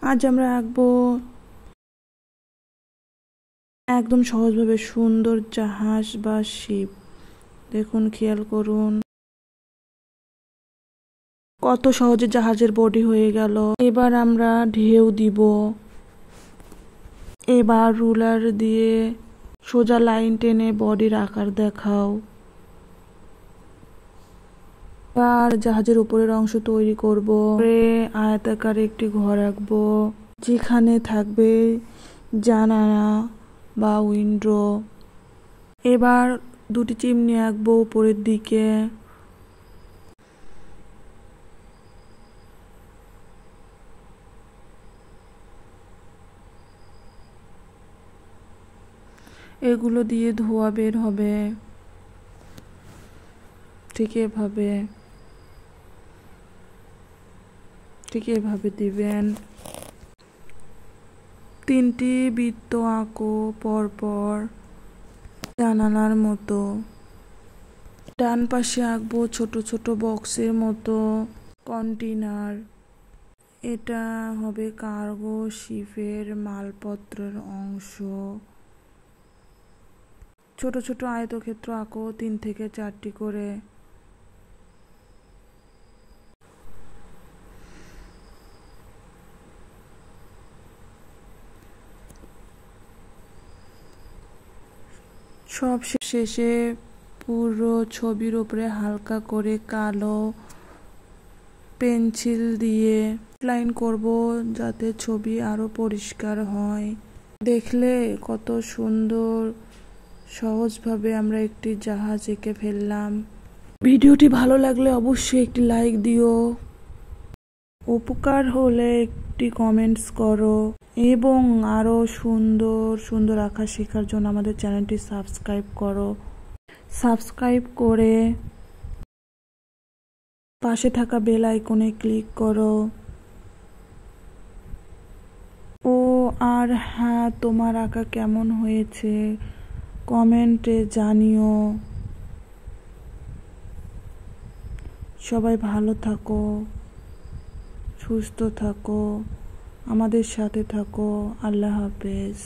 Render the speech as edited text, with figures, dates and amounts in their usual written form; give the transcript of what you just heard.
আজ আমরা আঁকবো একদম সহজভাবে সুন্দর জাহাজ বা শিপ। দেখুন, খেয়াল করুন কত সহজে জাহাজের বডি হয়ে গেল। এবার আমরা ঢেউ দিব। এবার রুলার দিয়ে সোজা লাইন টেনে বডির আকার দেখাও। এবার জাহাজের উপরের অংশ তৈরি করব। আয়তাকার একটি ঘর আঁকবো, যেখানে থাকবে জানালা বা উইন্ডো। এবার দুটি চিমনি আঁকবো উপরের দিকে। এগুলো দিয়ে ধোঁয়া বের হবে, ঠিক এভাবে দিবেন। তিনটি বৃত্ত আঁকো পরপর জানালার মতো। ডান পাশে আঁকবো ছোট ছোট বক্সের মতো কন্টেনার। এটা হবে কার্গো শিপের মালপত্রের অংশ। ছোট ছোট আয়তক্ষেত্র আঁকো 3 থেকে 4টি করে। সব শেষে পুরো ছবির উপরে হালকা করে কালো পেন্সিল দিয়ে লাইন করব, যাতে ছবি আরো পরিষ্কার হয়। দেখলে কত সুন্দর সহজভাবে আমরা একটি জাহাজ এঁকে ফেললাম। ভিডিওটি ভালো লাগলে অবশ্যই একটি লাইক দিও, উপকার হলে একটি কমেন্টস করো এবং আরো সুন্দর সুন্দর আঁকা শেখার জন্য আমাদের চ্যানেলটি সাবস্ক্রাইব করো। সাবস্ক্রাইব করে পাশে থাকা বেল আইকনে ক্লিক করো। ও আর হ্যাঁ, তোমার আঁকা কেমন হয়েছে কমেন্টে জানিও। সবাই ভালো থাকো, সুস্থ থাকো, আমাদের সাথে থাকো। আল্লাহ হাফেজ।